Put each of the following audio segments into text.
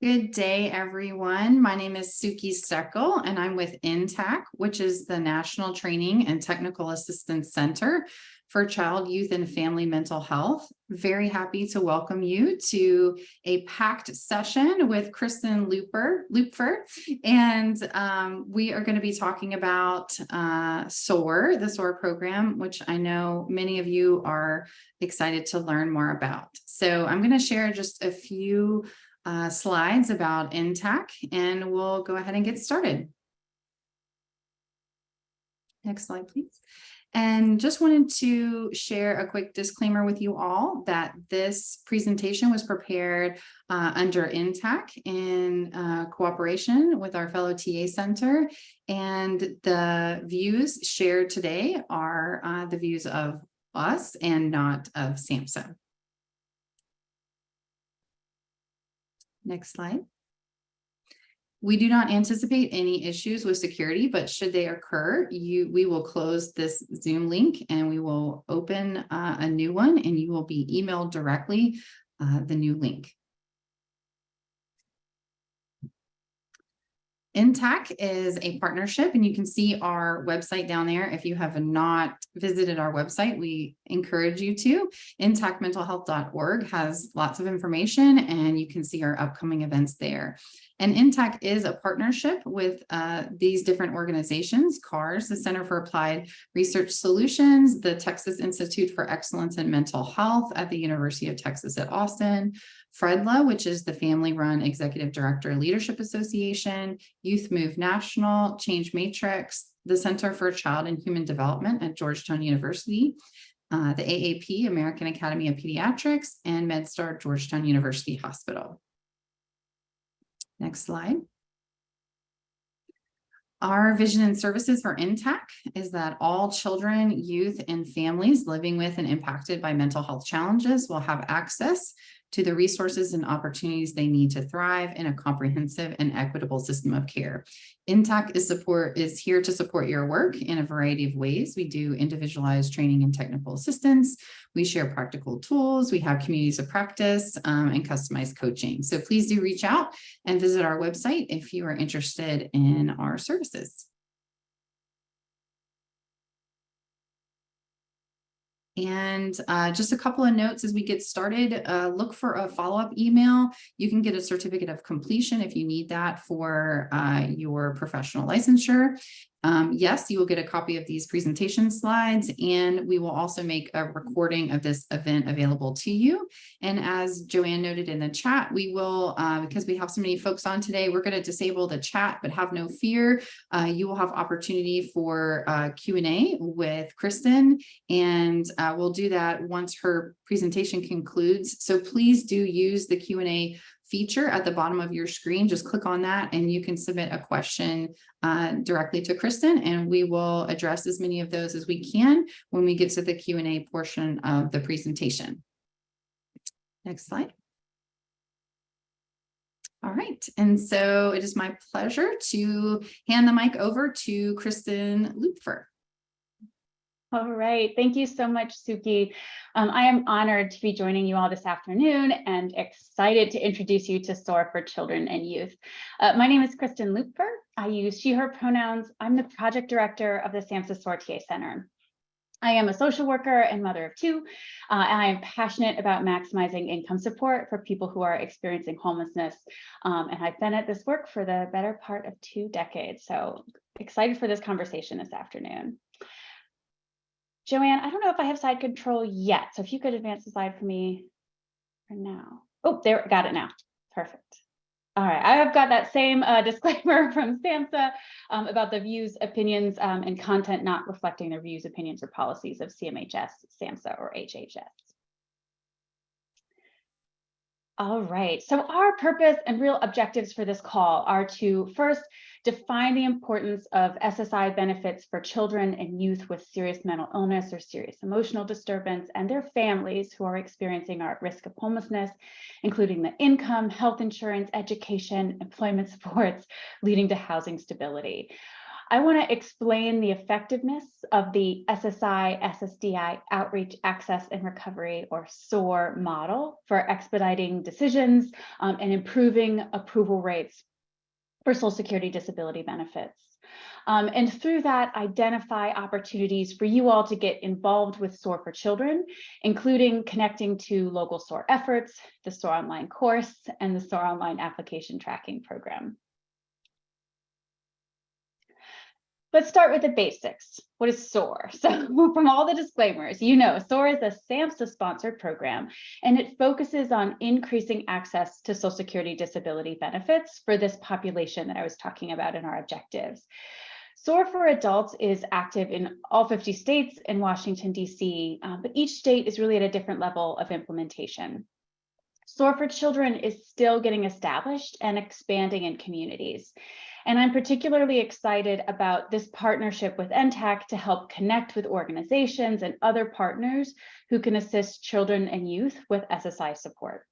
Good day, everyone. My name is Suki Steckel, and I'm with NTTAC, which is the National Training and Technical Assistance Center for Child, Youth, and Family Mental Health. Very happy to welcome you to a packed session with Kristen Lupfer. And we are going to be talking about SOAR, the SOAR program, which I know many of you are excited to learn more about. So I'm going to share just a few slides about NTTAC, and we'll go ahead and get started. Next slide, please. And just wanted to share a quick disclaimer with you all that this presentation was prepared under NTTAC in cooperation with our fellow TA Center, and the views shared today are the views of us and not of SAMHSA. Next slide. We do not anticipate any issues with security, but should they occur, we will close this Zoom link and we will open a new one, and you will be emailed directly the new link. NTTAC is a partnership, and you can see our website down there. If you have not visited our website, we encourage you to. ntacmentalhealth.org has lots of information, and you can see our upcoming events there. And NTTAC is a partnership with these different organizations: CARS, the Center for Applied Research Solutions, the Texas Institute for Excellence in Mental Health at the University of Texas at Austin, FREDLA, which is the Family-Run Executive Director Leadership Association, Youth Move National, Change Matrix, the Center for Child and Human Development at Georgetown University, the AAP, American Academy of Pediatrics, and MedStar Georgetown University Hospital. Next slide. Our vision and services for NTTAC is that all children, youth, and families living with and impacted by mental health challenges will have access to the resources and opportunities they need to thrive in a comprehensive and equitable system of care. NTTAC is here to support your work in a variety of ways. We do individualized training and technical assistance. We share practical tools. We have communities of practice and customized coaching. So please do reach out and visit our website if you are interested in our services. And just a couple of notes as we get started. Look for a follow-up email. You can get a certificate of completion if you need that for your professional licensure. Yes, you will get a copy of these presentation slides, and we will also make a recording of this event available to you. And as Joanne noted in the chat, we will, because we have so many folks on today, we're going to disable the chat, but have no fear. You will have opportunity for Q&A with Kristen, and we'll do that once her presentation concludes. So please do use the Q&A feature at the bottom of your screen. Just click on that and you can submit a question directly to Kristen, and we will address as many of those as we can when we get to the Q&A portion of the presentation. Next slide. All right, and so it is my pleasure to hand the mic over to Kristen Lupfer. All right, thank you so much, Suki. I am honored to be joining you all this afternoon and excited to introduce you to SOAR for Children and Youth. My name is Kristen Lupfer. I use she, her pronouns. I'm the project director of the SAMHSA SOAR TA Center. I am a social worker and mother of two, and I am passionate about maximizing income support for people who are experiencing homelessness. And I've been at this work for the better part of 2 decades. So excited for this conversation this afternoon. Joanne, I don't know if I have slide control yet, so if you could advance the slide for me for now. Oh, there, got it now. Perfect. All right, I've got that same disclaimer from SAMHSA about the views, opinions, and content not reflecting the views, opinions, or policies of CMHS, SAMHSA, or HHS. All right, so our purpose and real objectives for this call are to first define the importance of SSI benefits for children and youth with serious mental illness or serious emotional disturbance and their families who are experiencing or at risk of homelessness, including the income, health insurance, education, employment supports leading to housing stability. I want to explain the effectiveness of the SSI, SSDI Outreach, Access, and Recovery, or SOAR model for expediting decisions and improving approval rates for Social Security disability benefits. And through that, identify opportunities for you all to get involved with SOAR for Children, including connecting to local SOAR efforts, the SOAR online course, and the SOAR online application tracking program. Let's start with the basics. What is SOAR? So from all the disclaimers, you know, SOAR is a SAMHSA sponsored program, and it focuses on increasing access to Social Security disability benefits for this population that I was talking about in our objectives. SOAR for Adults is active in all 50 states and Washington, D.C., but each state is really at a different level of implementation. SOAR for Children is still getting established and expanding in communities. And I'm particularly excited about this partnership with NTTAC to help connect with organizations and other partners who can assist children and youth with SSI support.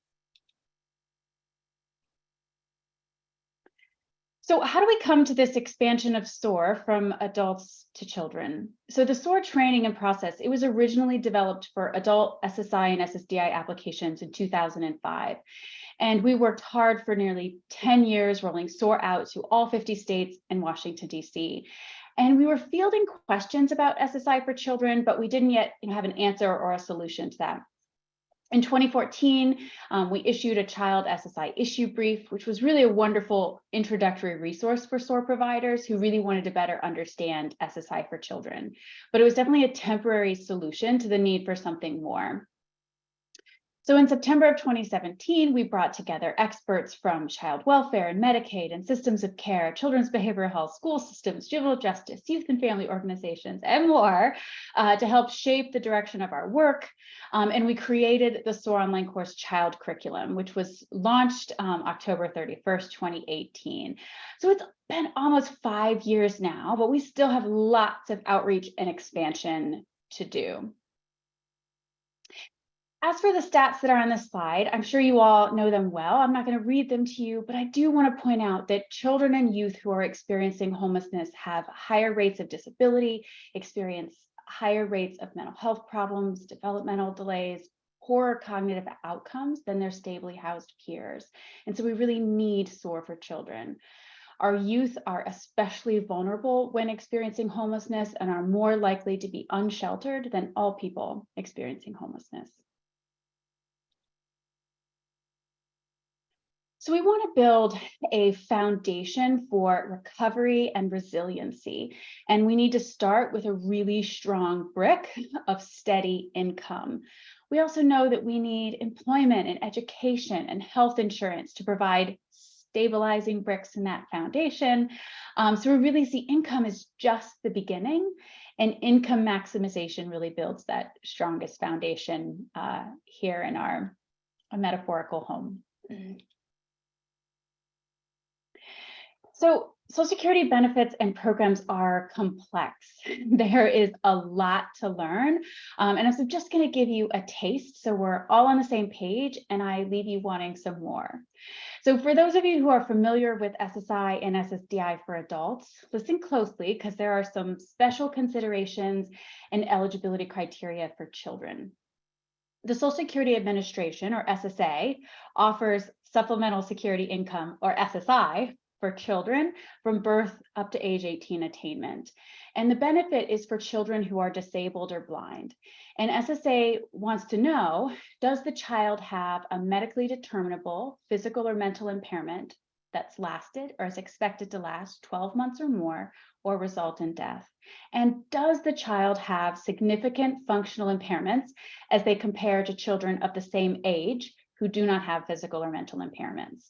So how do we come to this expansion of SOAR from adults to children? So the SOAR training and process, it was originally developed for adult SSI and SSDI applications in 2005. And we worked hard for nearly 10 years, rolling SOAR out to all 50 states and Washington, D.C. And we were fielding questions about SSI for children, but we didn't yet have an answer or a solution to that. In 2014, we issued a child SSI issue brief, which was really a wonderful introductory resource for SOAR providers who really wanted to better understand SSI for children. But it was definitely a temporary solution to the need for something more. So in September of 2017, we brought together experts from child welfare and Medicaid and systems of care, children's behavioral health, school systems, juvenile justice, youth and family organizations, and more to help shape the direction of our work. And we created the SOAR online course child curriculum, which was launched October 31st, 2018. So it's been almost 5 years now, but we still have lots of outreach and expansion to do. As for the stats that are on this slide, I'm sure you all know them well. I'm not going to read them to you, but I do want to point out that children and youth who are experiencing homelessness have higher rates of disability, experience higher rates of mental health problems, developmental delays, poorer cognitive outcomes than their stably housed peers. And so we really need SOAR for children. Our youth are especially vulnerable when experiencing homelessness and are more likely to be unsheltered than all people experiencing homelessness. So we want to build a foundation for recovery and resiliency, and we need to start with a really strong brick of steady income. We also know that we need employment and education and health insurance to provide stabilizing bricks in that foundation. So we really see income is just the beginning, and income maximization really builds that strongest foundation here in our metaphorical home. So Social Security benefits and programs are complex. There is a lot to learn. And I'm just going to give you a taste so we're all on the same page and I leave you wanting some more. So for those of you who are familiar with SSI and SSDI for adults, listen closely because there are some special considerations and eligibility criteria for children. The Social Security Administration, or SSA, offers Supplemental Security Income, or SSI, for children from birth up to age 18 attainment. And the benefit is for children who are disabled or blind. And SSA wants to know, does the child have a medically determinable physical or mental impairment that's lasted or is expected to last 12 months or more or result in death? And does the child have significant functional impairments as they compare to children of the same age who do not have physical or mental impairments?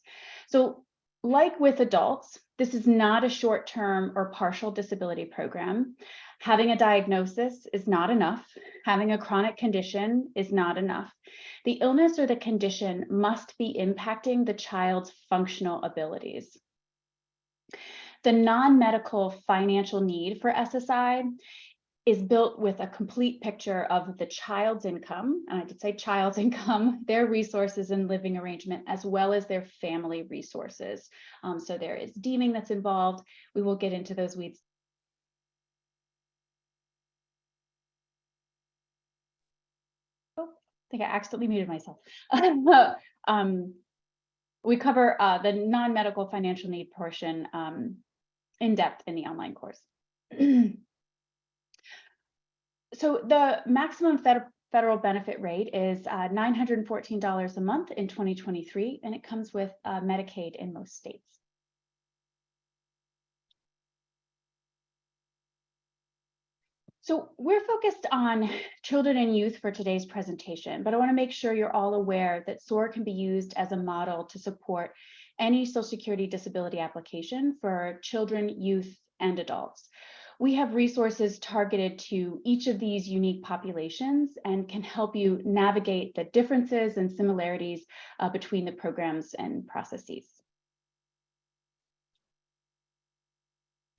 So like with adults, this is not a short-term or partial disability program. Having a diagnosis is not enough. Having a chronic condition is not enough. The illness or the condition must be impacting the child's functional abilities. The non-medical financial need for SSI is built with a complete picture of the child's income, and I did say child's income, their resources and living arrangement, as well as their family resources. So there is deeming that's involved. We will get into those weeds Oh, I think I accidentally muted myself. We cover the non-medical financial need portion in depth in the online course. So the maximum federal benefit rate is $914 a month in 2023, and it comes with Medicaid in most states. So we're focused on children and youth for today's presentation, but I want to make sure you're all aware that SOAR can be used as a model to support any Social Security disability application for children, youth, and adults. We have resources targeted to each of these unique populations and can help you navigate the differences and similarities between the programs and processes.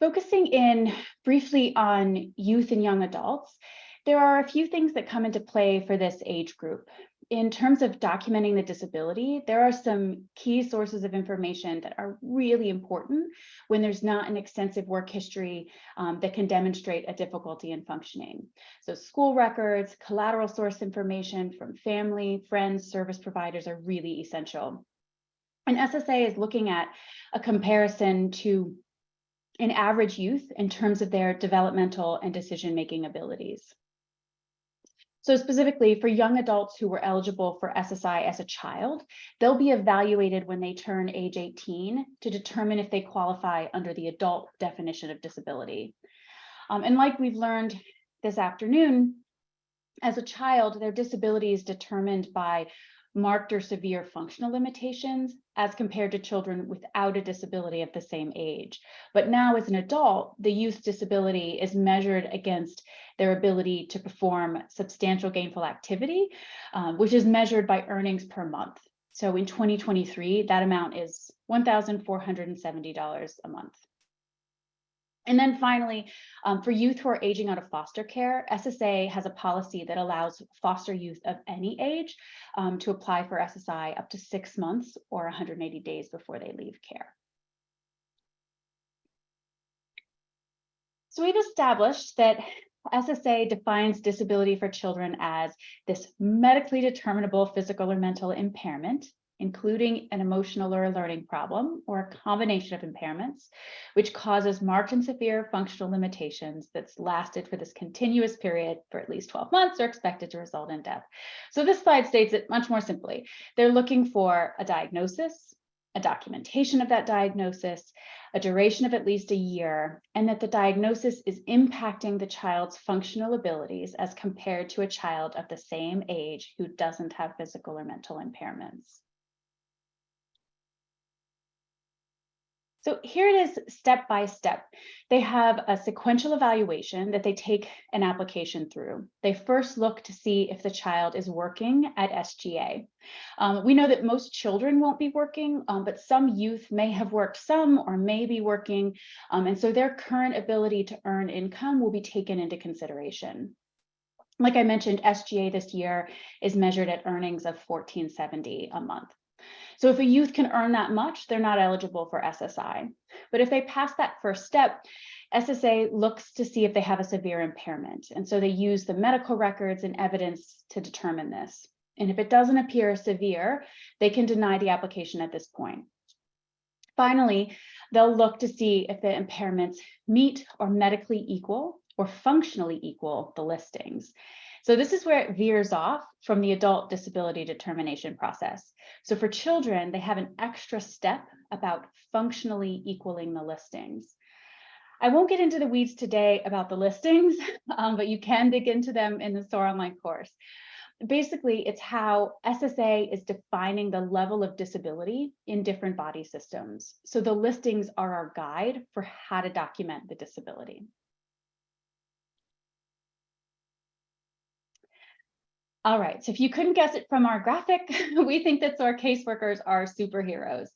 Focusing in briefly on youth and young adults, there are a few things that come into play for this age group. In terms of documenting the disability, there are some key sources of information that are really important when there's not an extensive work history that can demonstrate a difficulty in functioning. So school records, collateral source information from family, friends, service providers are really essential. And SSA is looking at a comparison to an average youth in terms of their developmental and decision-making abilities. So specifically for young adults who were eligible for SSI as a child, they'll be evaluated when they turn age 18 to determine if they qualify under the adult definition of disability. And like we've learned this afternoon, as a child, their disability is determined by marked or severe functional limitations as compared to children without a disability at the same age. But now as an adult, the youth's disability is measured against their ability to perform substantial gainful activity, which is measured by earnings per month. So in 2023, that amount is $1,470 a month. And then finally, for youth who are aging out of foster care, SSA has a policy that allows foster youth of any age to apply for SSI up to 6 months or 180 days before they leave care. So we've established that SSA defines disability for children as this medically determinable physical or mental impairment, including an emotional or a learning problem or a combination of impairments, which causes marked and severe functional limitations that's lasted for this continuous period for at least 12 months or expected to result in death. So this slide states it much more simply. They're looking for a diagnosis, a documentation of that diagnosis, a duration of at least a year, and that the diagnosis is impacting the child's functional abilities as compared to a child of the same age who doesn't have physical or mental impairments. So here it is step by step. They have a sequential evaluation that they take an application through. They first look to see if the child is working at SGA. We know that most children won't be working, but some youth may have worked some or may be working. And so their current ability to earn income will be taken into consideration. Like I mentioned, SGA this year is measured at earnings of $1,470 a month. So if a youth can earn that much, they're not eligible for SSI. But if they pass that first step, SSA looks to see if they have a severe impairment. And so they use the medical records and evidence to determine this. And if it doesn't appear severe, they can deny the application at this point. Finally, they'll look to see if the impairments meet or medically equal or functionally equal the listings. So this is where it veers off from the adult disability determination process. So for children, they have an extra step about functionally equaling the listings. I won't get into the weeds today about the listings, but you can dig into them in the SOAR online course. Basically, it's how SSA is defining the level of disability in different body systems. So the listings are our guide for how to document the disability. All right, so if you couldn't guess it from our graphic, we think that SOAR caseworkers are superheroes.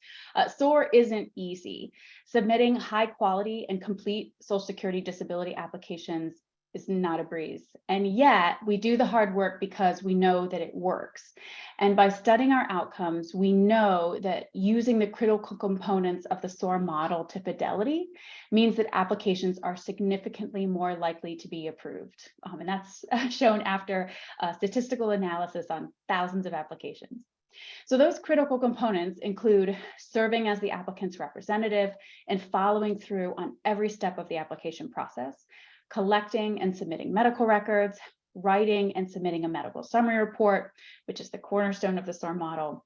SOAR isn't easy. Submitting high quality and complete Social Security disability applications is not a breeze. And yet we do the hard work because we know that it works. And by studying our outcomes, we know that using the critical components of the SOAR model to fidelity means that applications are significantly more likely to be approved. And that's shown after statistical analysis on thousands of applications. So those critical components include serving as the applicant's representative and following through on every step of the application process, collecting and submitting medical records, writing and submitting a medical summary report, which is the cornerstone of the SOAR model.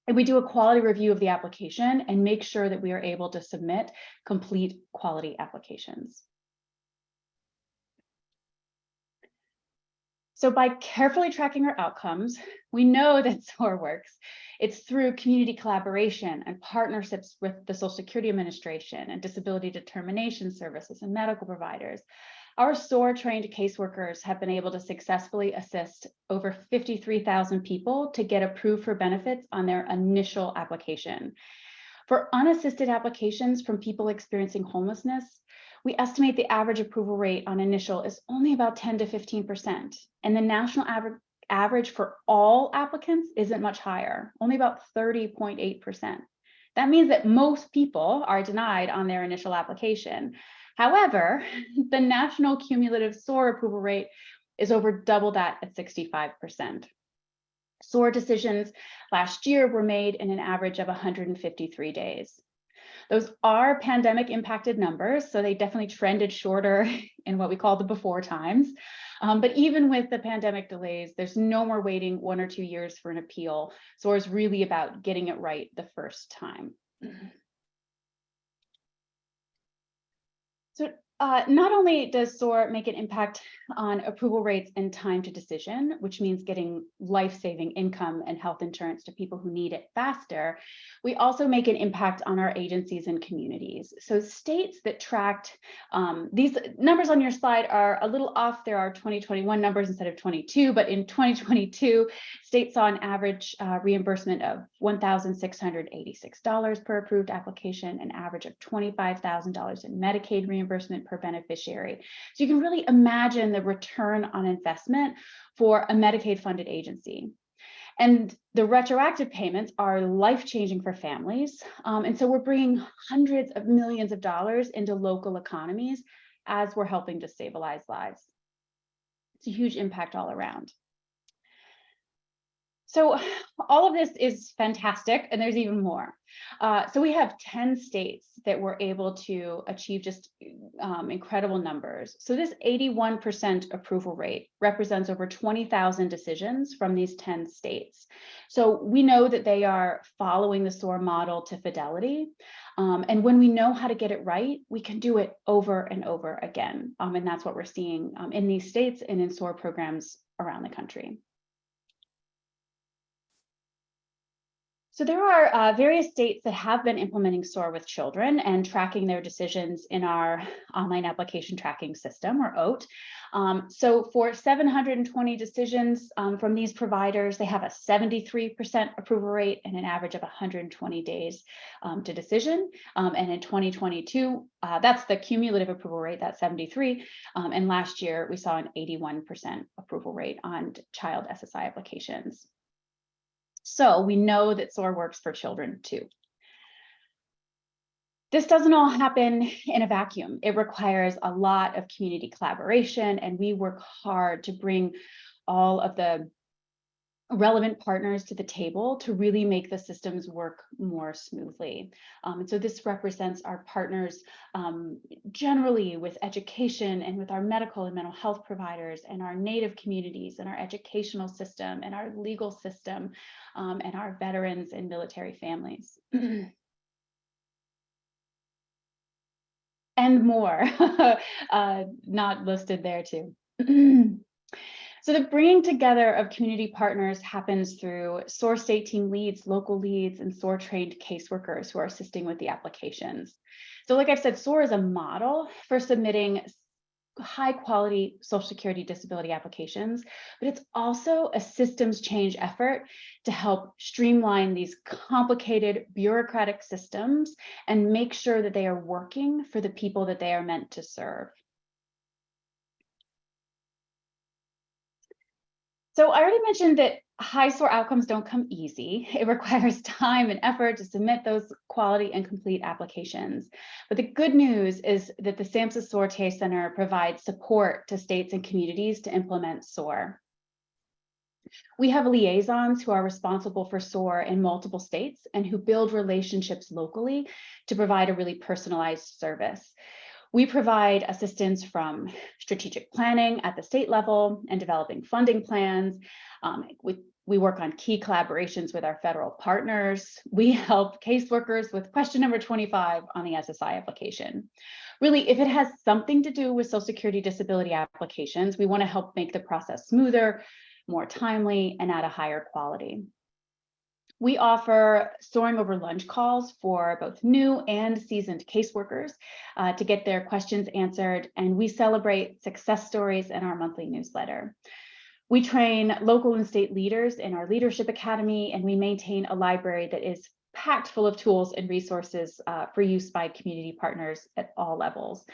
And we do a quality review of the application and make sure that we are able to submit complete quality applications. So by carefully tracking our outcomes, we know that SOAR works. It's through community collaboration and partnerships with the Social Security Administration and disability determination services and medical providers. Our SOAR trained caseworkers have been able to successfully assist over 53,000 people to get approved for benefits on their initial application. For unassisted applications from people experiencing homelessness, we estimate the average approval rate on initial is only about 10 to 15%, and the national average for all applicants isn't much higher, only about 30.8%. That means that most people are denied on their initial application. However, the national cumulative SOAR approval rate is over double that at 65%. SOAR decisions last year were made in an average of 153 days. Those are pandemic impacted numbers, so they definitely trended shorter in what we call the before times. But even with the pandemic delays, there's no more waiting 1 or 2 years for an appeal. SOAR is really about getting it right the first time. So not only does SOAR make an impact on approval rates and time to decision, which means getting life-saving income and health insurance to people who need it faster, we also make an impact on our agencies and communities. So states that tracked, these numbers on your slide are a little off. There are 2021 numbers instead of 22, but in 2022, states saw an average reimbursement of $1,686 per approved application, an average of $25,000 in Medicaid reimbursement per beneficiary. So you can really imagine the return on investment for a Medicaid funded agency. And the retroactive payments are life-changing for families. And so we're bringing hundreds of millions of dollars into local economies as we're helping to stabilize lives. It's a huge impact all around. So all of this is fantastic, and there's even more. So we have 10 states that were able to achieve just incredible numbers. So this 81% approval rate represents over 20,000 decisions from these 10 states. So we know that they are following the SOAR model to fidelity. And when we know how to get it right, we can do it over and over again. And that's what we're seeing in these states and in SOAR programs around the country. So there are various states that have been implementing SOAR with children and tracking their decisions in our online application tracking system, or OAT. So for 720 decisions from these providers, they have a 73% approval rate and an average of 120 days to decision. And in 2022, that's the cumulative approval rate, that's 73. And last year, we saw an 81% approval rate on child SSI applications. So we know that SOAR works for children too. This doesn't all happen in a vacuum. It requires a lot of community collaboration, and we work hard to bring all of the relevant partners to the table to really make the systems work more smoothly. And so this represents our partners generally with education and with our medical and mental health providers and our Native communities and our educational system and our legal system and our veterans and military families. And more, not listed there too. So the bringing together of community partners happens through SOAR state team leads, local leads, and SOAR trained caseworkers who are assisting with the applications. So like I've said, SOAR is a model for submitting high quality Social Security disability applications, but it's also a systems change effort to help streamline these complicated bureaucratic systems and make sure that they are working for the people that they are meant to serve. So I already mentioned that high SOAR outcomes don't come easy. It requires time and effort to submit those quality and complete applications. But the good news is that the SAMHSA SOAR TA Center provides support to states and communities to implement SOAR. We have liaisons who are responsible for SOAR in multiple states and who build relationships locally to provide a really personalized service. We provide assistance from strategic planning at the state level and developing funding plans. We work on key collaborations with our federal partners. We help caseworkers with question number 25 on the SSI application. Really, if it has something to do with Social Security disability applications, we want to help make the process smoother, more timely, and at a higher quality. We offer soaring over lunch calls for both new and seasoned caseworkers to get their questions answered, and we celebrate success stories in our monthly newsletter. We train local and state leaders in our Leadership Academy, and we maintain a library that is packed full of tools and resources for use by community partners at all levels.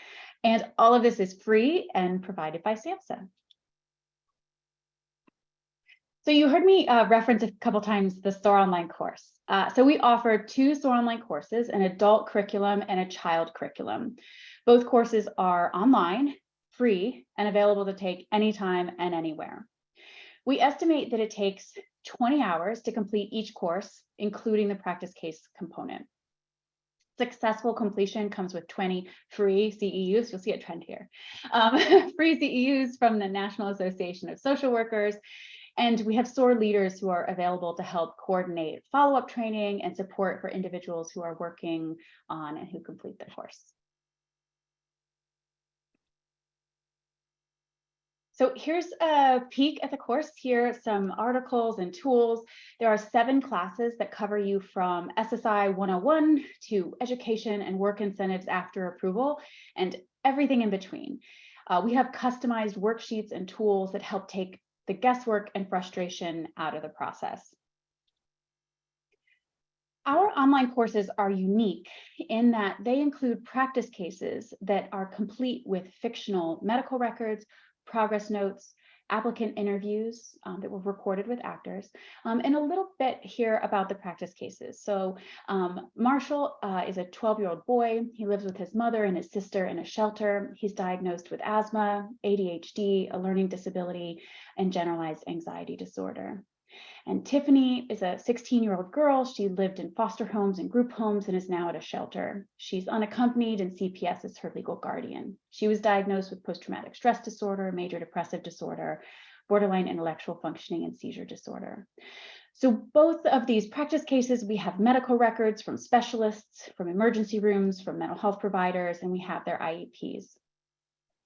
And all of this is free and provided by SAMHSA. So you heard me reference a couple times the SOAR online course. So we offer 2 SOAR online courses, an adult curriculum and a child curriculum. Both courses are online, free, and available to take anytime and anywhere. We estimate that it takes 20 hours to complete each course, including the practice case component. Successful completion comes with 20 free CEUs. You'll see a trend here. Free CEUs from the National Association of Social Workers. And we have SOAR leaders who are available to help coordinate follow-up training and support for individuals who are working on and who complete the course. So here's a peek at the course. Here are some articles and tools. There are 7 classes that cover you from SSI 101 to education and work incentives after approval and everything in between. We have customized worksheets and tools that help take the guesswork and frustration out of the process. Our online courses are unique in that they include practice cases that are complete with fictional medical records, progress notes, applicant interviews that were recorded with actors, and a little bit here about the practice cases. So Marshall is a 12-year-old boy. He lives with his mother and his sister in a shelter. He's diagnosed with asthma, ADHD, a learning disability, and generalized anxiety disorder. And Tiffany is a 16-year-old girl. She lived in foster homes and group homes and is now at a shelter. She's unaccompanied and CPS is her legal guardian. She was diagnosed with post-traumatic stress disorder, major depressive disorder, borderline intellectual functioning, and seizure disorder. So both of these practice cases, we have medical records from specialists, from emergency rooms, from mental health providers, and we have their IEPs.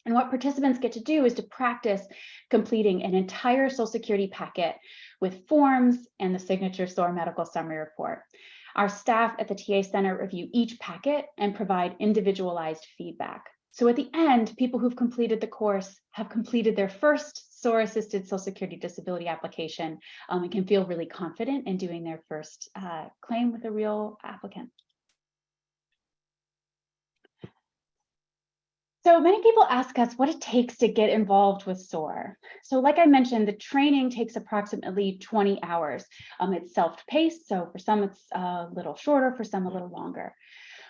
And what participants get to do is to practice completing an entire Social Security packet with forms and the signature SOAR medical summary report. Our staff at the TA Center review each packet and provide individualized feedback. So at the end, people who've completed the course have completed their first SOAR-assisted Social Security disability application and can feel really confident in doing their first claim with a real applicant. So many people ask us what it takes to get involved with SOAR. So like I mentioned, the training takes approximately 20 hours. It's self-paced, so for some it's a little shorter, for some a little longer.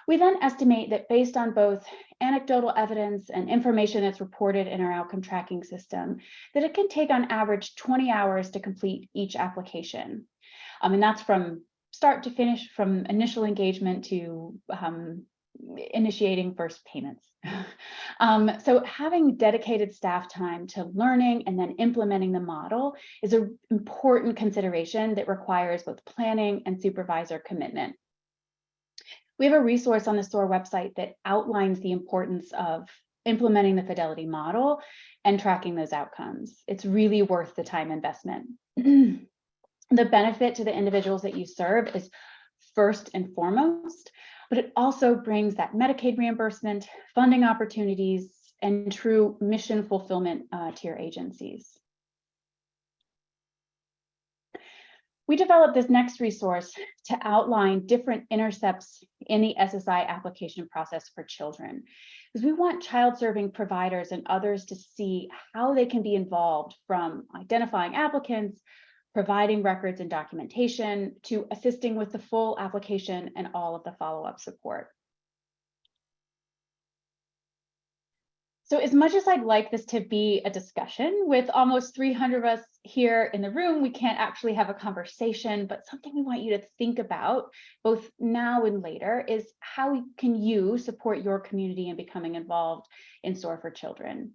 We then estimate that based on both anecdotal evidence and information that's reported in our outcome tracking system, that it can take on average 20 hours to complete each application. And that's from start to finish, from initial engagement to initiating first payments. So having dedicated staff time to learning and then implementing the model is an important consideration that requires both planning and supervisor commitment. We have a resource on the SOAR website that outlines the importance of implementing the fidelity model and tracking those outcomes. It's really worth the time investment. The benefit to the individuals that you serve is first and foremost, but it also brings that Medicaid reimbursement, funding opportunities, and true mission fulfillment to your agencies. We developed this next resource to outline different intercepts in the SSI application process for children, because we want child serving providers and others to see how they can be involved, from identifying applicants, providing records and documentation, to assisting with the full application and all of the follow-up support. So as much as I'd like this to be a discussion, with almost 300 of us here in the room, we can't actually have a conversation, but something we want you to think about both now and later is how can you support your community in becoming involved in SOAR for Children.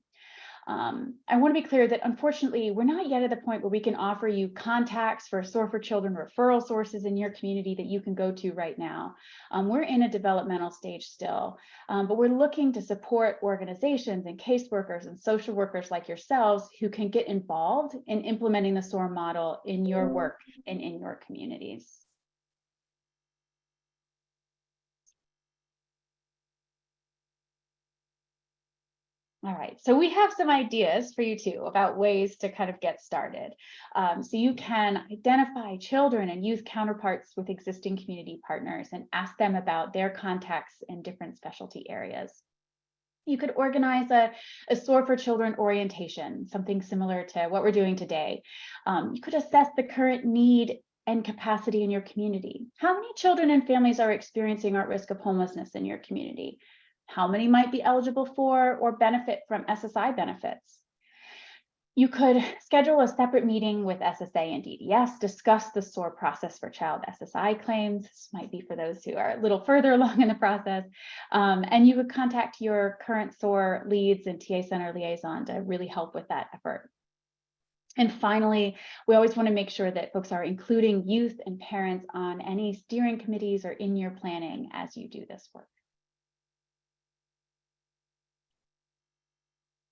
I want to be clear that unfortunately, we're not yet at the point where we can offer you contacts for SOAR for Children referral sources in your community that you can go to right now. We're in a developmental stage still, but we're looking to support organizations and caseworkers and social workers like yourselves who can get involved in implementing the SOAR model in your work and in your communities. All right, so we have some ideas for you too about ways to kind of get started. So you can identify children and youth counterparts with existing community partners and ask them about their contacts in different specialty areas. You could organize a SOAR for Children orientation, something similar to what we're doing today. You could assess the current need and capacity in your community. How many children and families are experiencing or at risk of homelessness in your community? How many might be eligible for or benefit from SSI benefits? You could schedule a separate meeting with SSA and DDS, discuss the SOAR process for child SSI claims. This might be for those who are a little further along in the process. And you would contact your current SOAR leads and TA Center liaison to really help with that effort. And finally, we always want to make sure that folks are including youth and parents on any steering committees or in your planning as you do this work.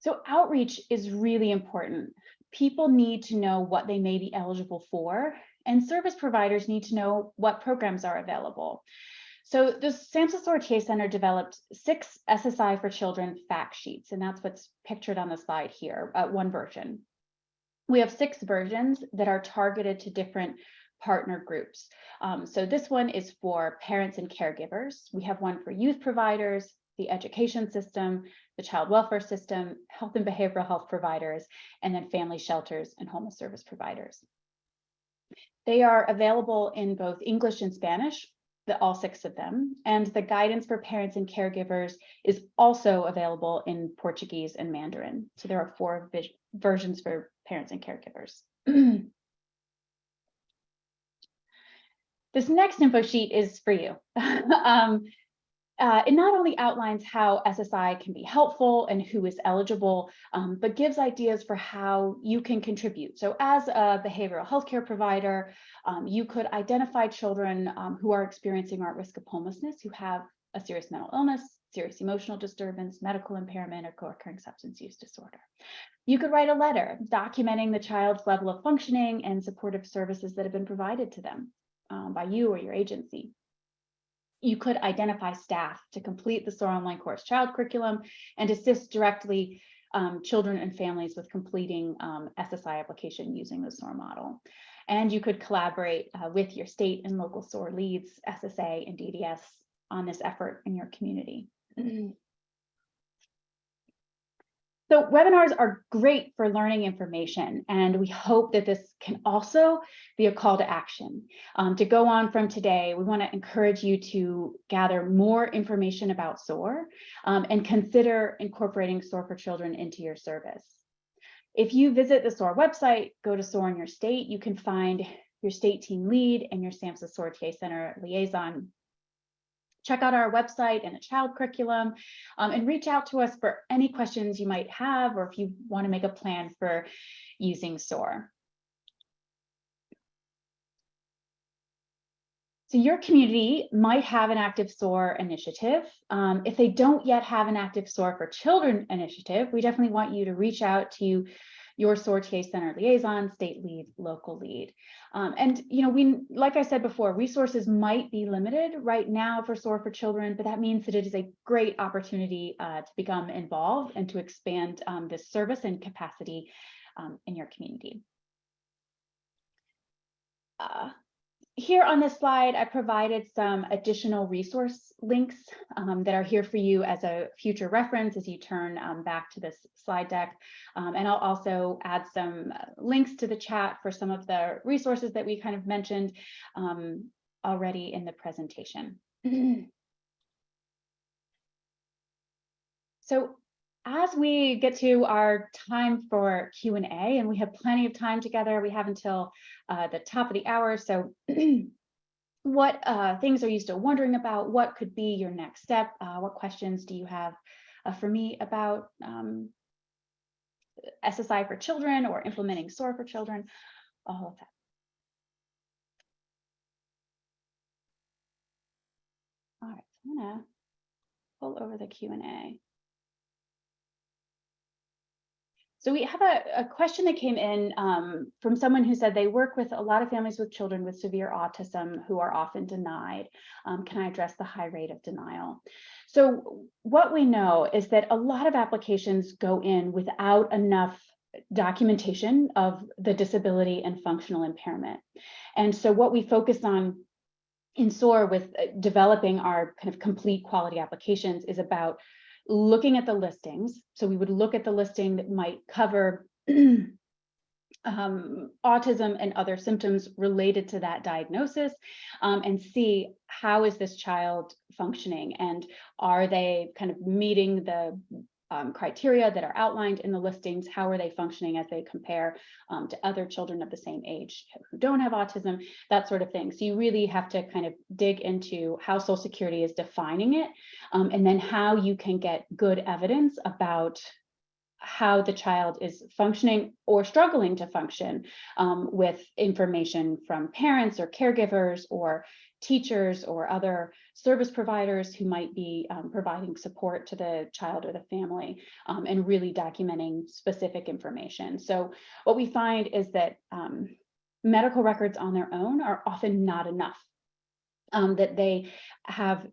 So outreach is really important. People need to know what they may be eligible for, and service providers need to know what programs are available. So the SAMHSA SOAR TA Center developed 6 SSI for Children fact sheets, and that's what's pictured on the slide here, one version. We have 6 versions that are targeted to different partner groups. So this one is for parents and caregivers. We have one for youth providers, the education system, the child welfare system, health and behavioral health providers, and then family shelters and homeless service providers. They are available in both English and Spanish, all 6 of them, and the guidance for parents and caregivers is also available in Portuguese and Mandarin. So there are 4 versions for parents and caregivers. This next info sheet is for you. It not only outlines how SSI can be helpful and who is eligible, but gives ideas for how you can contribute. So as a behavioral healthcare provider, you could identify children who are experiencing or at risk of homelessness, who have a serious mental illness, serious emotional disturbance, medical impairment, or co-occurring substance use disorder. You could write a letter documenting the child's level of functioning and supportive services that have been provided to them by you or your agency. You could identify staff to complete the SOAR online course child curriculum and assist directly children and families with completing SSI application using the SOAR model. And you could collaborate with your state and local SOAR leads, SSA and DDS, on this effort in your community. So webinars are great for learning information, and we hope that this can also be a call to action. To go on from today, we want to encourage you to gather more information about SOAR and consider incorporating SOAR for Children into your service. If you visit the SOAR website, go to SOAR in your state, you can find your state team lead and your SAMHSA SOAR TA Center liaison. Check out our website and the child curriculum, and reach out to us for any questions you might have, or if you want to make a plan for using SOAR. So your community might have an active SOAR initiative. If they don't yet have an active SOAR for Children initiative, we definitely want you to reach out to your SOAR TA Center liaison, state lead, local lead. And like I said before, resources might be limited right now for SOAR for Children, but that means that it is a great opportunity to become involved and to expand this service and capacity in your community. Here on this slide, I provided some additional resource links that are here for you as a future reference as you turn back to this slide deck. And I'll also add some links to the chat for some of the resources that we kind of mentioned already in the presentation. So as we get to our time for Q&A, and we have plenty of time together, we have until the top of the hour. So what things are you still wondering about? What could be your next step? What questions do you have for me about SSI for children or implementing SOAR for children? All of that. All right, so I'm gonna pull over the Q&A. So we have a question that came in from someone who said they work with a lot of families with children with severe autism who are often denied. Can I address the high rate of denial? So what we know is that a lot of applications go in without enough documentation of the disability and functional impairment. And so what we focus on in SOAR with developing our kind of complete quality applications is about looking at the listings. So we would look at the listing that might cover autism and other symptoms related to that diagnosis, and see how is this child functioning, and are they kind of meeting the criteria that are outlined in the listings? How are they functioning as they compare to other children of the same age who don't have autism, that sort of thing. So you really have to kind of dig into how Social Security is defining it, and then how you can get good evidence about how the child is functioning or struggling to function with information from parents or caregivers or teachers or other service providers who might be providing support to the child or the family, and really documenting specific information. So what we find is that medical records on their own are often not enough. That they have,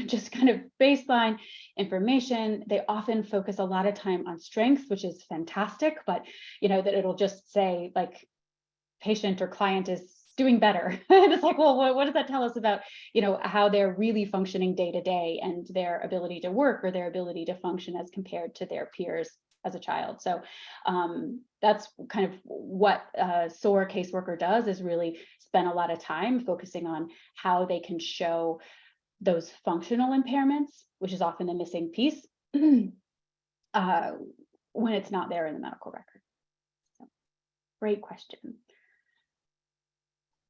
just kind of baseline information. They often focus a lot of time on strengths, which is fantastic, but that it'll just say like patient or client is doing better. And it's like, well, what does that tell us about, how they're really functioning day to day and their ability to work or their ability to function as compared to their peers as a child. So that's kind of what a SOAR caseworker does, is really spend a lot of time focusing on how they can show those functional impairments, which is often the missing piece, when it's not there in the medical record. So, great question.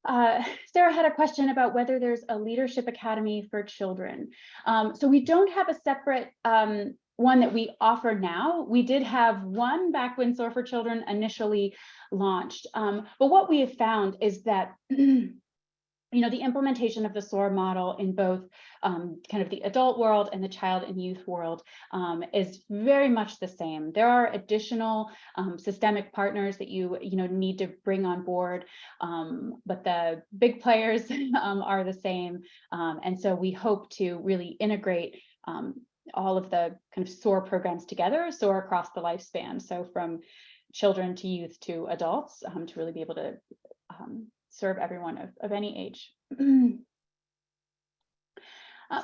Sarah had a question about whether there's a leadership academy for children. So we don't have a separate one that we offer now. We did have one back when SOAR for Children initially launched. But what we have found is that the implementation of the SOAR model in both kind of the adult world and the child and youth world is very much the same. There are additional systemic partners that you need to bring on board, but the big players are the same. And so we hope to really integrate all of the kind of SOAR programs together, SOAR across the lifespan. So from children to youth to adults, to really be able to serve everyone of any age.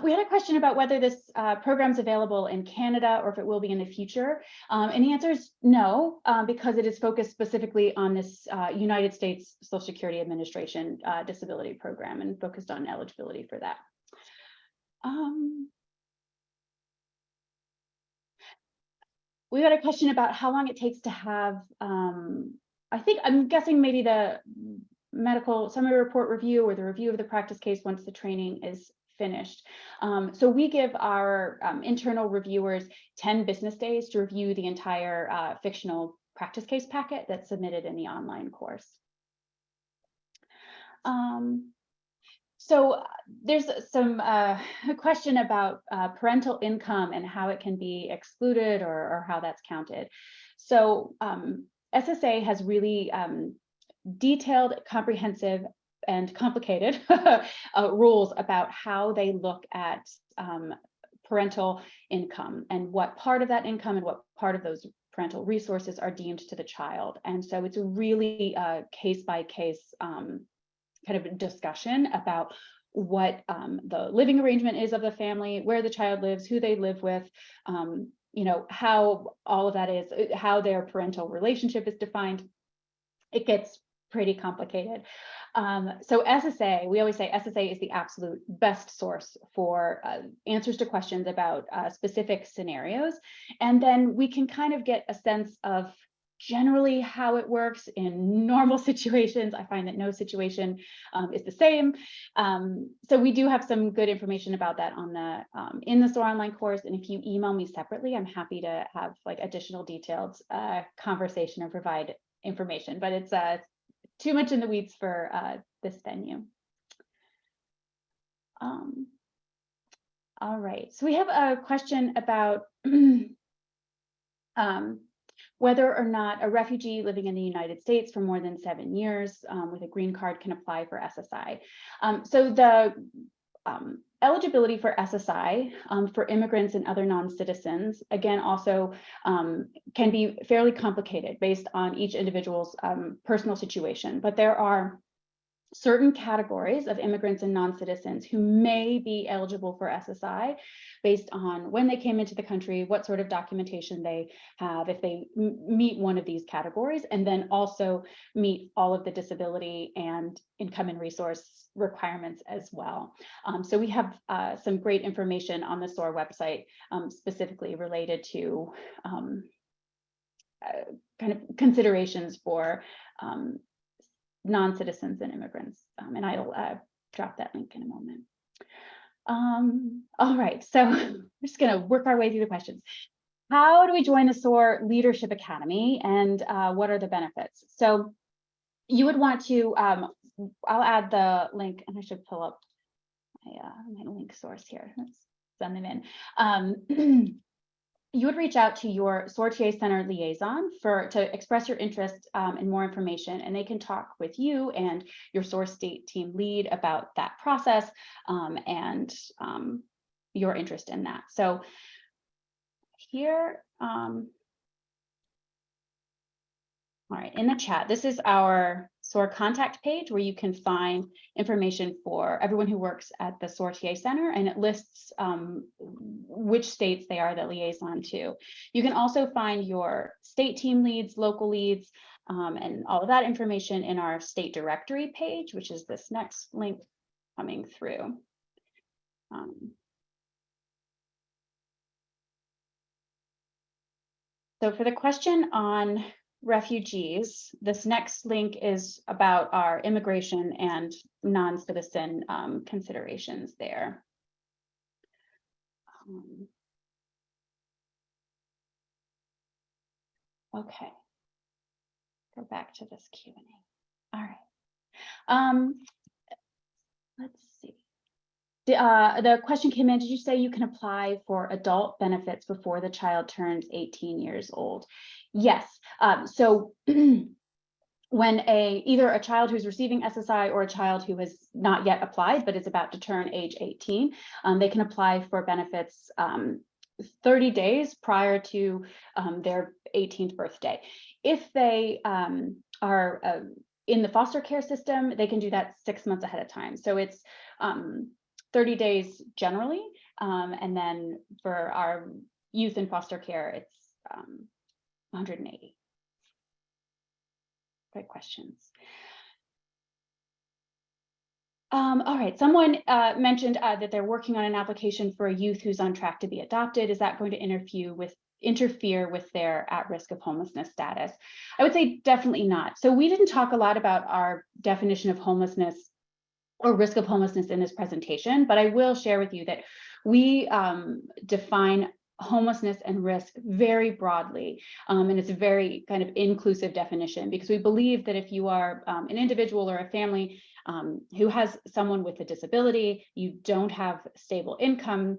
We had a question about whether this program is available in Canada or if it will be in the future. And the answer is no, because it is focused specifically on this United States Social Security Administration disability program and focused on eligibility for that. We got a question about how long it takes to have, I'm guessing maybe the medical summary report review or the review of the practice case once the training is finished. So we give our internal reviewers 10 business days to review the entire fictional practice case packet that's submitted in the online course. So there's some question about parental income and how it can be excluded or how that's counted. So SSA has really detailed, comprehensive, and complicated rules about how they look at parental income and what part of that income and what part of those parental resources are deemed to the child. And so it's a really case-by-case kind of a discussion about what the living arrangement is of the family, where the child lives, who they live with, how all of that is, how their parental relationship is defined. It gets pretty complicated. So SSA, we always say SSA is the absolute best source for answers to questions about specific scenarios. And then we can kind of get a sense of generally how it works in normal situations. I find that no situation is the same. So we do have some good information about that on the in the SOAR online course. And if you email me separately, I'm happy to have like additional detailed conversation and provide information, but it's too much in the weeds for this venue. All right, so we have a question about whether or not a refugee living in the United States for more than 7 years with a green card can apply for SSI. So the eligibility for SSI for immigrants and other non-citizens, again, also can be fairly complicated based on each individual's personal situation, but there are certain categories of immigrants and non-citizens who may be eligible for SSI based on when they came into the country, what sort of documentation they have, if they meet one of these categories, and then also meet all of the disability and income and resource requirements as well. So we have some great information on the SOAR website specifically related to kind of considerations for non-citizens and immigrants. And I'll drop that link in a moment. All right, so we're just gonna work our way through the questions. How do we join the SOAR Leadership Academy, and what are the benefits? So you would want to, I'll add the link, and I should pull up my link source here. Let's send them in. You would reach out to your SOAR TA Center liaison to express your interest in more information, and they can talk with you and your SOAR state team lead about that process and your interest in that. So here, all right, in the chat, this is our SOAR contact page where you can find information for everyone who works at the SOAR TA Center, and it lists which states they are the liaison to. You can also find your state team leads, local leads, and all of that information in our state directory page, which is this next link coming through. So for the question on refugees, this next link is about our immigration and non-citizen considerations there. Okay, go back to this Q&A. All right, let's see. The question came in, did you say you can apply for adult benefits before the child turns 18 years old? Yes, so when either a child who's receiving SSI or a child who has not yet applied but is about to turn age 18, they can apply for benefits 30 days prior to their 18th birthday. If they are in the foster care system, they can do that 6 months ahead of time. So it's 30 days generally, and then for our youth in foster care, it's 180. Great questions. All right, someone mentioned that they're working on an application for a youth who's on track to be adopted. Is that going to interfere with their at risk of homelessness status? I would say definitely not. So we didn't talk a lot about our definition of homelessness or risk of homelessness in this presentation, but I will share with you that we define homelessness and risk very broadly, and it's a very kind of inclusive definition, because we believe that if you are an individual or a family who has someone with a disability, you don't have stable income,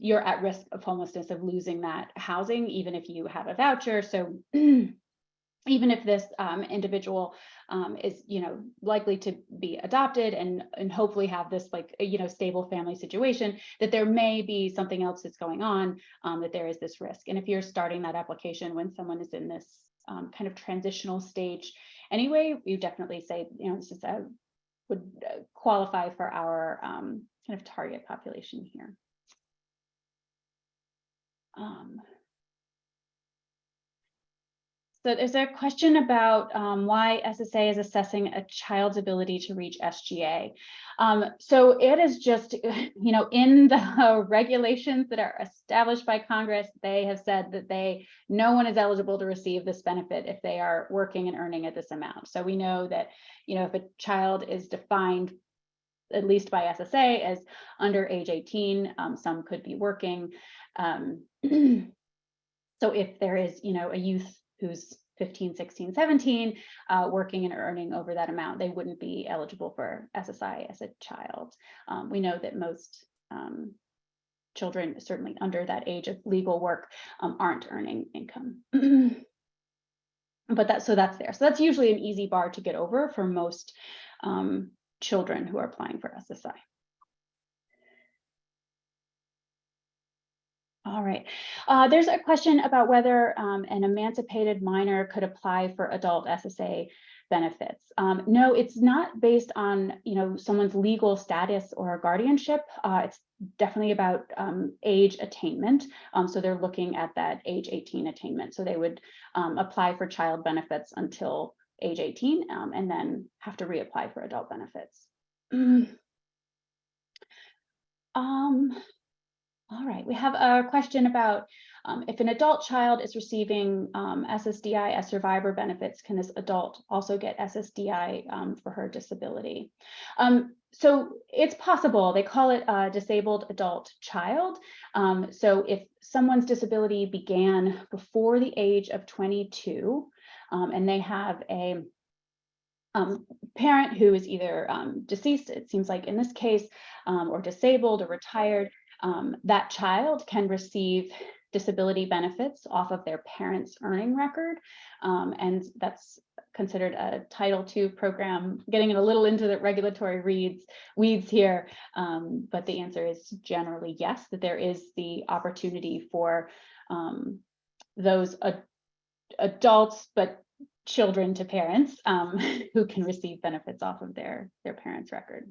you're at risk of homelessness, of losing that housing, even if you have a voucher. So even if this individual is, likely to be adopted and hopefully have this stable family situation, that there may be something else that's going on, that there is this risk. And if you're starting that application when someone is in this kind of transitional stage anyway, you definitely say, this is a would qualify for our kind of target population here. So there's a question about why SSA is assessing a child's ability to reach SGA. So it is just, in the regulations that are established by Congress, they have said that no one is eligible to receive this benefit if they are working and earning at this amount. So we know that, if a child is defined, at least by SSA, as under age 18, some could be working. So if there is, a youth who's 15, 16, 17, working and earning over that amount, they wouldn't be eligible for SSI as a child. We know that most children, certainly under that age of legal work, aren't earning income. But that's there. So that's usually an easy bar to get over for most children who are applying for SSI. All right. There's a question about whether an emancipated minor could apply for adult SSA benefits. No, it's not based on someone's legal status or guardianship. It's definitely about age attainment. So they're looking at that age 18 attainment. So they would apply for child benefits until age 18 and then have to reapply for adult benefits. All right, we have a question about if an adult child is receiving SSDI as survivor benefits, can this adult also get SSDI for her disability? So it's possible. They call it a disabled adult child. So if someone's disability began before the age of 22 and they have a parent who is either deceased, it seems like in this case, or disabled or retired, that child can receive disability benefits off of their parents' earning record. And that's considered a Title II program, getting a little into the regulatory weeds here. But the answer is generally yes, that there is the opportunity for those adults, but children to parents who can receive benefits off of their parents' record.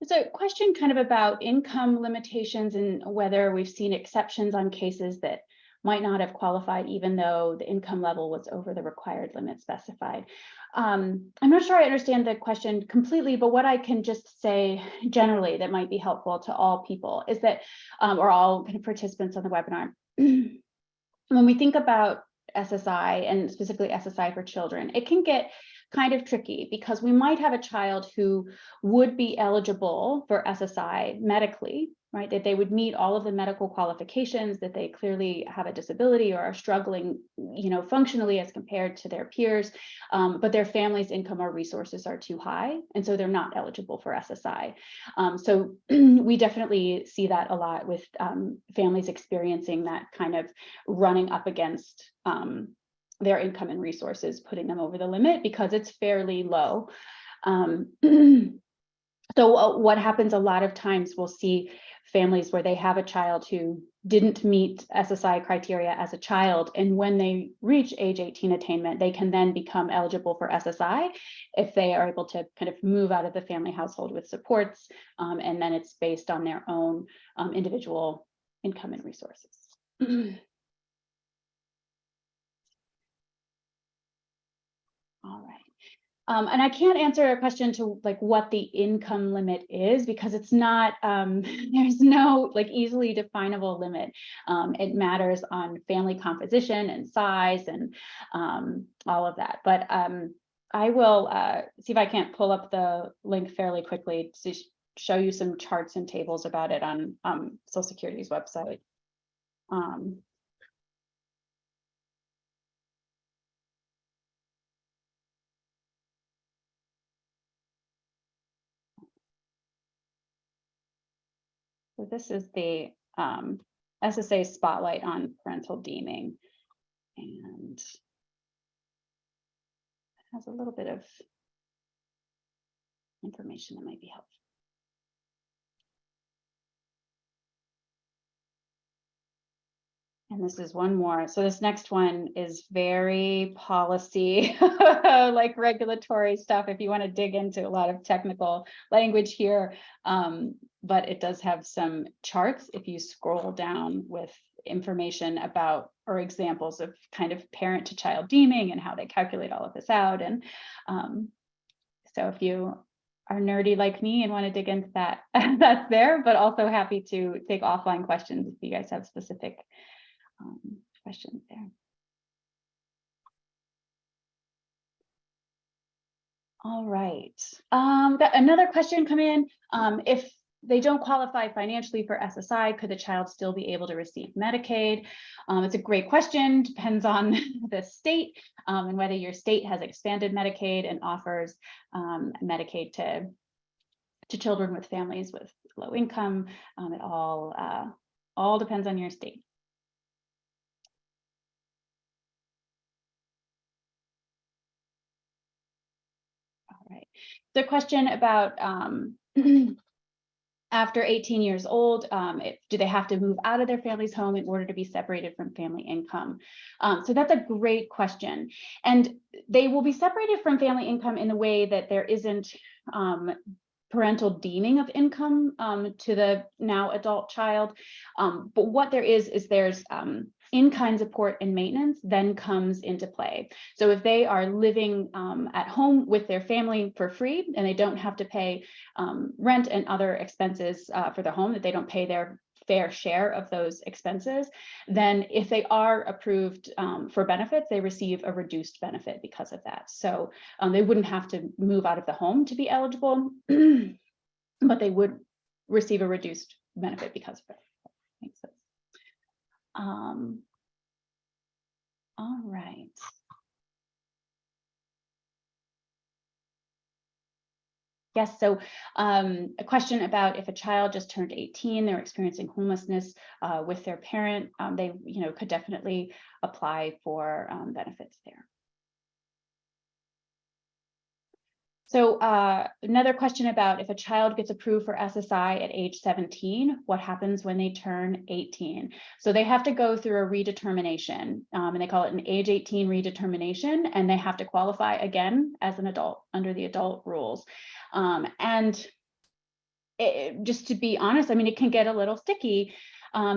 There's a question kind of about income limitations and whether we've seen exceptions on cases that might not have qualified even though the income level was over the required limit specified. I'm not sure I understand the question completely, but what I can just say generally that might be helpful to all people is that, or all kind of participants on the webinar, when we think about SSI and specifically SSI for children, it can get kind of tricky because we might have a child who would be eligible for SSI medically, right? That they would meet all of the medical qualifications, that they clearly have a disability or are struggling, functionally as compared to their peers, but their family's income or resources are too high, and so they're not eligible for SSI. So we definitely see that a lot with families experiencing that kind of running up against their income and resources, putting them over the limit because it's fairly low. So what happens a lot of times, we'll see families where they have a child who didn't meet SSI criteria as a child, and when they reach age 18 attainment, they can then become eligible for SSI if they are able to kind of move out of the family household with supports, and then it's based on their own individual income and resources. All right. And I can't answer a question to like what the income limit is because it's not, there's no like easily definable limit. It matters on family composition and size and all of that. But I will see if I can't pull up the link fairly quickly to show you some charts and tables about it on Social Security's website. So this is the SSA spotlight on parental deeming, and it has a little bit of information that might be helpful. And this is one more. So this next one is very policy, like regulatory stuff, if you want to dig into a lot of technical language here. But it does have some charts if you scroll down with information about or examples of kind of parent to child deeming and how they calculate all of this out. And so if you are nerdy like me and want to dig into that, that's there, but also happy to take offline questions if you guys have specific questions there. All right. Another question come in. If they don't qualify financially for SSI, could the child still be able to receive Medicaid? It's a great question. Depends on the state and whether your state has expanded Medicaid and offers Medicaid to children with families with low income. It all depends on your state. The question about after 18 years old, do they have to move out of their family's home in order to be separated from family income? So that's a great question. And they will be separated from family income in the way that there isn't parental deeming of income to the now adult child. But what there is there's in-kind support and maintenance then comes into play. So if they are living at home with their family for free and they don't have to pay rent and other expenses for the home, that they don't pay their fair share of those expenses, then if they are approved for benefits, they receive a reduced benefit because of that. So they wouldn't have to move out of the home to be eligible, but they would receive a reduced benefit because of it. Makes sense. All right. Yes, so a question about if a child just turned 18, they're experiencing homelessness with their parent, they could definitely apply for benefits there. So another question about if a child gets approved for SSI at age 17, what happens when they turn 18? So they have to go through a redetermination, and they call it an age 18 redetermination, and they have to qualify again as an adult under the adult rules. And just to be honest, I mean, it can get a little sticky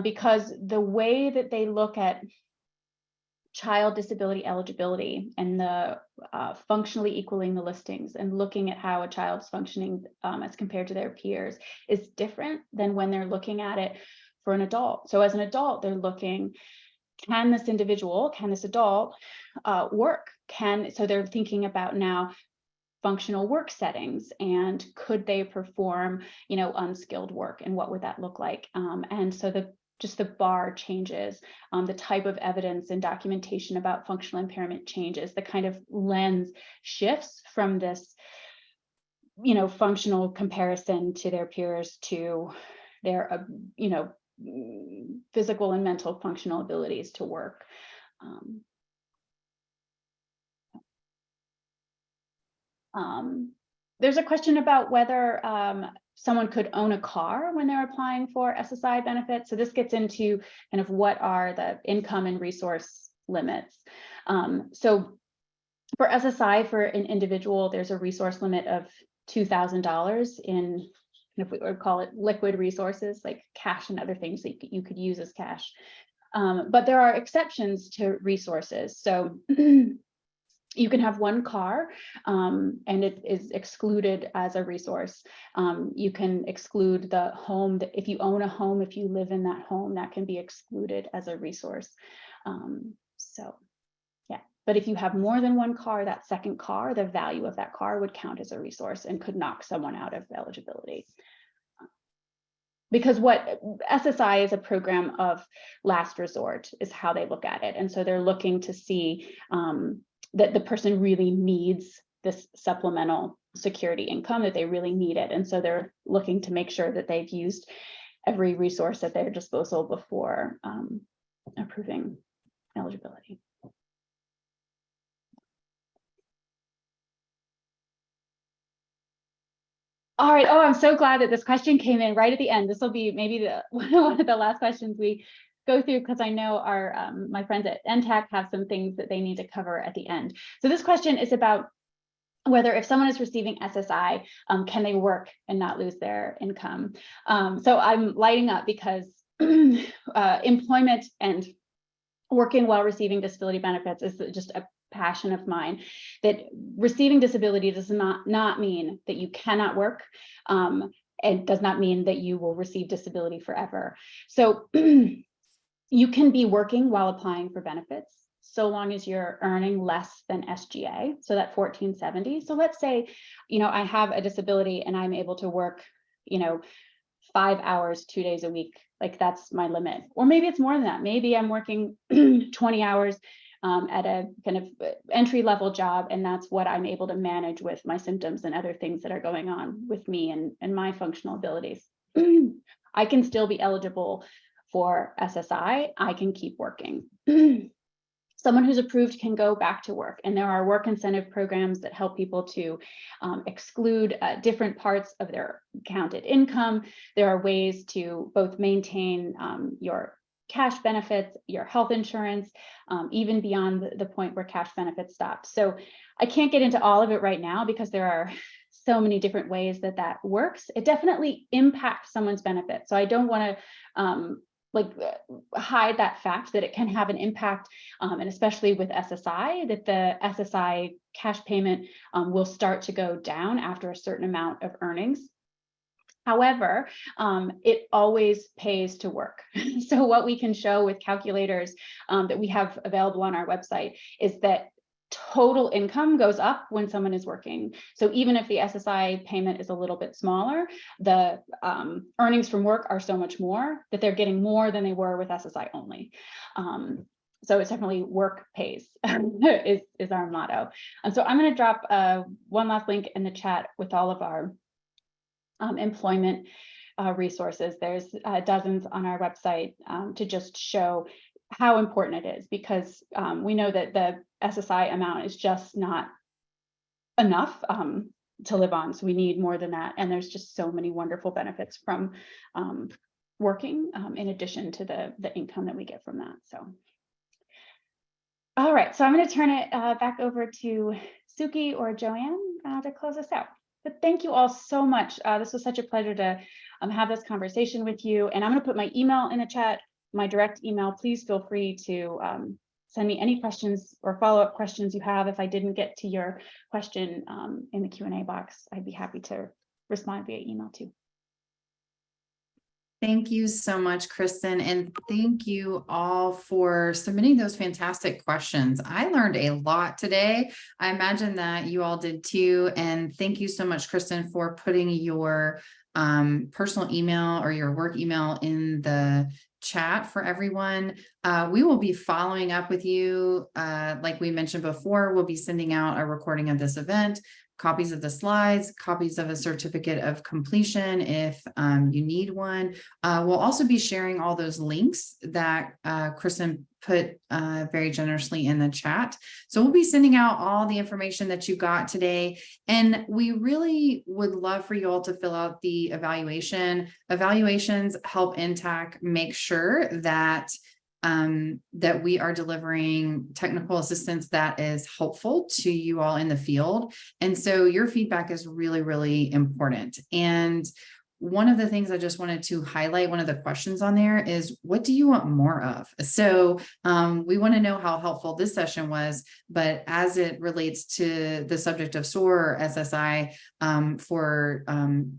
because the way that they look at child disability eligibility and the functionally equaling the listings and looking at how a child's functioning as compared to their peers is different than when they're looking at it for an adult. So as an adult, they're looking, can this adult work? So they're thinking about now functional work settings and could they perform, unskilled work, and what would that look like? And so the bar changes, the type of evidence and documentation about functional impairment changes, the kind of lens shifts from this, functional comparison to their peers to their, physical and mental functional abilities to work. There's a question about whether someone could own a car when they're applying for SSI benefits. So this gets into kind of what are the income and resource limits. So for SSI, for an individual, there's a resource limit of $2,000 in, if we would call it liquid resources, like cash and other things that you could use as cash. But there are exceptions to resources. So you can have one car and it is excluded as a resource. You can exclude the home. If you own a home, if you live in that home, that can be excluded as a resource. So yeah, but if you have more than one car, that second car, the value of that car would count as a resource and could knock someone out of eligibility. Because what SSI is a program of last resort is how they look at it. And so they're looking to see that the person really needs this supplemental security income, that they really need it. And so they're looking to make sure that they've used every resource at their disposal before approving eligibility. All right. Oh, I'm so glad that this question came in right at the end. This will be maybe one of the last questions we go through because I know our my friends at NTTAC have some things that they need to cover at the end. So this question is about whether if someone is receiving SSI, can they work and not lose their income? So I'm lighting up because employment and working while receiving disability benefits is just a passion of mine. That receiving disability does not mean that you cannot work, and does not mean that you will receive disability forever. So you can be working while applying for benefits, so long as you're earning less than SGA, so that 1470. So let's say, I have a disability and I'm able to work, 5 hours, 2 days a week, like that's my limit. Or maybe it's more than that. Maybe I'm working 20 hours at a kind of entry-level job, and that's what I'm able to manage with my symptoms and other things that are going on with me and my functional abilities. I can still be eligible for SSI. I can keep working. Someone who's approved can go back to work, and there are work incentive programs that help people to exclude different parts of their counted income. There are ways to both maintain your cash benefits, your health insurance, even beyond the point where cash benefits stop. So I can't get into all of it right now because there are so many different ways that works. It definitely impacts someone's benefits. So I don't want to hide that fact that it can have an impact, and especially with SSI, that the SSI cash payment will start to go down after a certain amount of earnings. However, it always pays to work. So what we can show with calculators that we have available on our website is that total income goes up when someone is working. So even if the SSI payment is a little bit smaller, the earnings from work are so much more that they're getting more than they were with SSI only. So it's definitely work pays is our motto. And so I'm going to drop one last link in the chat with all of our employment resources. There's dozens on our website to just show how important it is, because we know that the SSI amount is just not enough to live on. So we need more than that. And there's just so many wonderful benefits from working in addition to the income that we get from that. So, all right, so I'm going to turn it back over to Suki or Joanne to close us out. But thank you all so much. This was such a pleasure to have this conversation with you. And I'm going to put my email in the chat, my direct email. Please feel free to send me any questions or follow-up questions you have. If I didn't get to your question in the Q&A box, I'd be happy to respond via email too. Thank you so much, Kristen. And thank you all for submitting those fantastic questions. I learned a lot today. I imagine that you all did too. And thank you so much, Kristen, for putting your personal email or your work email in the chat for everyone. We will be following up with you. Like we mentioned before, we'll be sending out a recording of this event, copies of the slides, copies of a certificate of completion if you need one. We'll also be sharing all those links that Kristen put very generously in the chat. So we'll be sending out all the information that you got today. And we really would love for you all to fill out the evaluation. Evaluations help NTTAC make sure that that we are delivering technical assistance that is helpful to you all in the field. And so your feedback is really, really important. And one of the things I just wanted to highlight, one of the questions on there is, what do you want more of? So we want to know how helpful this session was, but as it relates to the subject of SOAR or SSI for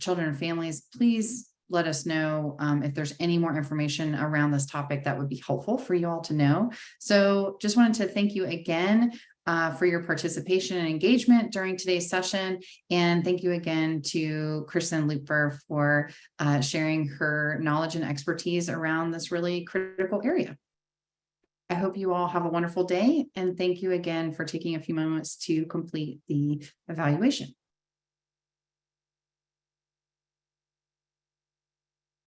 children and families, please let us know if there's any more information around this topic that would be helpful for you all to know. So just wanted to thank you again for your participation and engagement during today's session. And thank you again to Kristen Looper for sharing her knowledge and expertise around this really critical area. I hope you all have a wonderful day. And thank you again for taking a few moments to complete the evaluation.